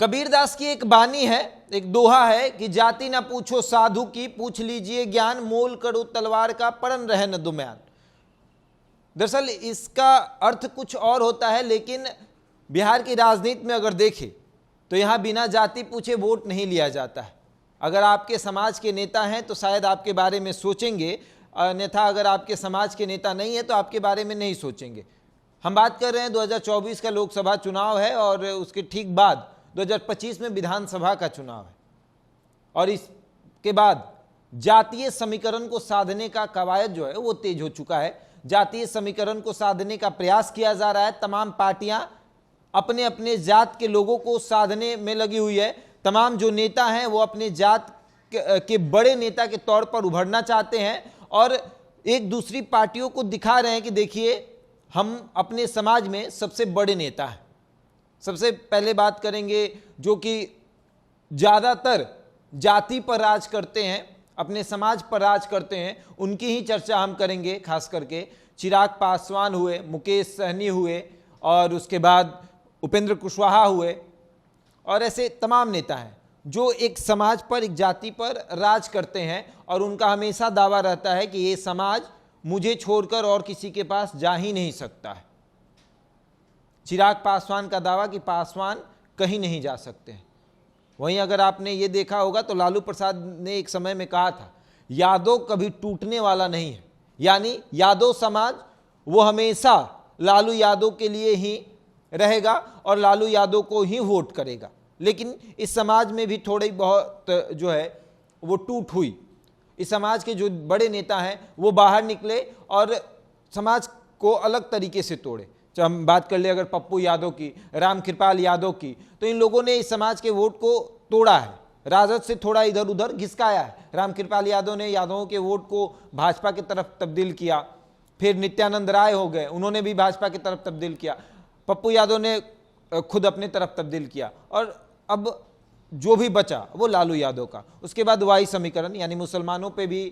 कबीरदास की एक बानी है, एक दोहा है कि जाति ना पूछो साधु की, पूछ लीजिए ज्ञान, मोल करो तलवार का, परन रहे न दुम्यान। दरअसल इसका अर्थ कुछ और होता है, लेकिन बिहार की राजनीति में अगर देखें तो यहां बिना जाति पूछे वोट नहीं लिया जाता है। अगर आपके समाज के नेता हैं तो शायद आपके बारे में सोचेंगे, अन्यथा अगर आपके समाज के नेता नहीं है तो आपके बारे में नहीं सोचेंगे। हम बात कर रहे हैं 2024 का लोकसभा चुनाव है और उसके ठीक बाद 2025 में विधानसभा का चुनाव है, और इसके बाद जातीय समीकरण को साधने का कवायद जो है वो तेज हो चुका है। जातीय समीकरण को साधने का प्रयास किया जा रहा है। तमाम पार्टियां अपने अपने जात के लोगों को साधने में लगी हुई है। तमाम जो नेता हैं वो अपने जात के बड़े नेता के तौर पर उभरना चाहते हैं और एक दूसरी पार्टियों को दिखा रहे हैं कि देखिए हम अपने समाज में सबसे बड़े नेता हैं। सबसे पहले बात करेंगे जो कि ज़्यादातर जाति पर राज करते हैं, अपने समाज पर राज करते हैं, उनकी ही चर्चा हम करेंगे। खास करके चिराग पासवान हुए, मुकेश सहनी हुए, और उसके बाद उपेंद्र कुशवाहा हुए, और ऐसे तमाम नेता हैं जो एक समाज पर, एक जाति पर राज करते हैं और उनका हमेशा दावा रहता है कि ये समाज मुझे छोड़कर और किसी के पास जा ही नहीं सकता है। चिराग पासवान का दावा कि पासवान कहीं नहीं जा सकते हैं। वहीं अगर आपने ये देखा होगा तो लालू प्रसाद ने एक समय में कहा था, यादव कभी टूटने वाला नहीं है, यानी यादव समाज वो हमेशा लालू यादव के लिए ही रहेगा और लालू यादव को ही वोट करेगा। लेकिन इस समाज में भी थोड़ी बहुत जो है वो टूट हुई। इस समाज के जो बड़े नेता हैं वो बाहर निकले और समाज को अलग तरीके से तोड़े। जब हम बात कर ले अगर पप्पू यादव की, रामकृपाल यादव की, तो इन लोगों ने इस समाज के वोट को तोड़ा है, राजद से थोड़ा इधर उधर घिसकाया है। रामकृपाल यादव ने यादवों के वोट को भाजपा की तरफ तब्दील किया। फिर नित्यानंद राय हो गए, उन्होंने भी भाजपा की तरफ तब्दील किया। पप्पू यादव ने खुद अपनी तरफ तब्दील किया, और अब जो भी बचा वो लालू यादव का। उसके बाद वाई समीकरण, यानी मुसलमानों पे भी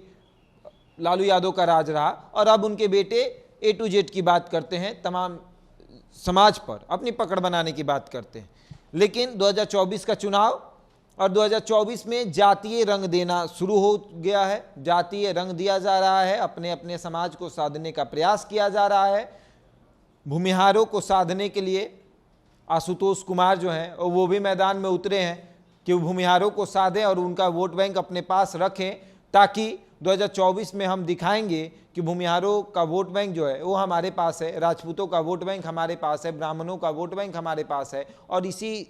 लालू यादव का राज रहा, और अब उनके बेटे A to Z की बात करते हैं, तमाम समाज पर अपनी पकड़ बनाने की बात करते हैं। लेकिन 2024 का चुनाव और 2024 में जातीय रंग देना शुरू हो गया है। जातीय रंग दिया जा रहा है, अपने अपने समाज को साधने का प्रयास किया जा रहा है। भूमिहारों को साधने के लिए आशुतोष कुमार जो हैं वो भी मैदान में उतरे हैं कि वो भूमिहारों को साधें और उनका वोट बैंक अपने पास रखें, ताकि 2024 में हम दिखाएंगे कि भूमिहारों का वोट बैंक जो है वो हमारे पास है, राजपूतों का वोट बैंक हमारे पास है, ब्राह्मणों का वोट बैंक हमारे पास है। और इसी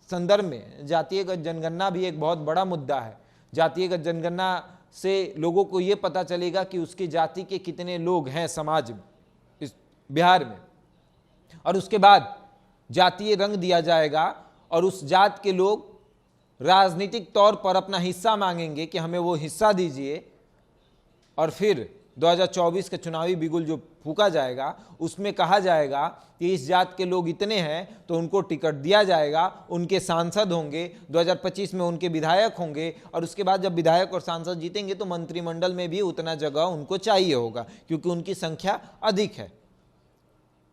संदर्भ में जातीयगत जनगणना भी एक बहुत बड़ा मुद्दा है। जातीयगत जनगणना से लोगों को ये पता चलेगा कि उसकी जाति के कितने लोग हैं समाज में, इस बिहार में, और उसके बाद जातीय रंग दिया जाएगा और उस जात के लोग राजनीतिक तौर पर अपना हिस्सा मांगेंगे कि हमें वो हिस्सा दीजिए, और फिर 2024 का चुनावी बिगुल जो फूका जाएगा उसमें कहा जाएगा कि इस जात के लोग इतने हैं तो उनको टिकट दिया जाएगा, उनके सांसद होंगे, 2025 में उनके विधायक होंगे, और उसके बाद जब विधायक और सांसद जीतेंगे तो मंत्रिमंडल में भी उतना जगह उनको चाहिए होगा, क्योंकि उनकी संख्या अधिक है।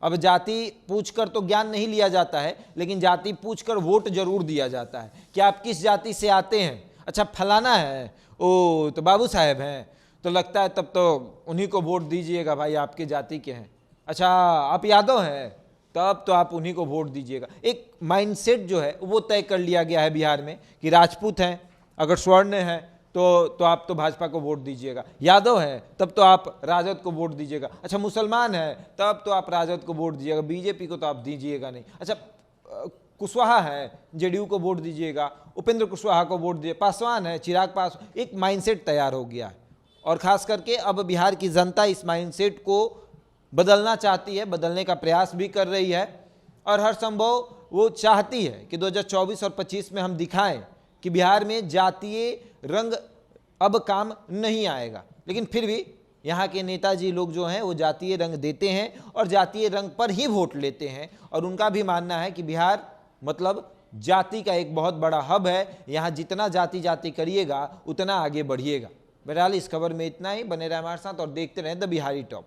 अब जाति पूछकर तो ज्ञान नहीं लिया जाता है, लेकिन जाति पूछकर वोट जरूर दिया जाता है कि आप किस जाति से आते हैं। अच्छा फलाना है, ओ तो बाबू साहेब हैं, तो लगता है तब तो उन्हीं को वोट दीजिएगा, भाई आपके जाति के हैं। अच्छा आप यादव हैं, तब तो आप उन्हीं को वोट दीजिएगा। एक माइंडसेट जो है वो तय कर लिया गया है बिहार में कि राजपूत हैं, अगर स्वर्ण है तो आप तो भाजपा को वोट दीजिएगा, यादव है तब तो आप राजद को वोट दीजिएगा, अच्छा मुसलमान है तब तो आप राजद को वोट दीजिएगा, बीजेपी को तो आप दीजिएगा नहीं, अच्छा कुशवाहा है जेडीयू को वोट दीजिएगा, उपेंद्र कुशवाहा को वोट दीजिए, पासवान है चिराग पासवान। एक माइंडसेट तैयार हो गया है, और खास करके अब बिहार की जनता इस माइंडसेट को बदलना चाहती है, बदलने का प्रयास भी कर रही है, और हर संभव वो चाहती है कि 2024 और 25 में हम दिखाएं कि बिहार में जातीय रंग अब काम नहीं आएगा। लेकिन फिर भी यहाँ के नेताजी लोग जो हैं वो जातीय रंग देते हैं और जातीय रंग पर ही वोट लेते हैं, और उनका भी मानना है कि बिहार मतलब जाति का एक बहुत बड़ा हब है, यहाँ जितना जाति जाति करिएगा उतना आगे बढ़िएगा। बहरहाल इस खबर में इतना ही। बने रहे हमारे साथ और देखते रहें द बिहारी टॉप।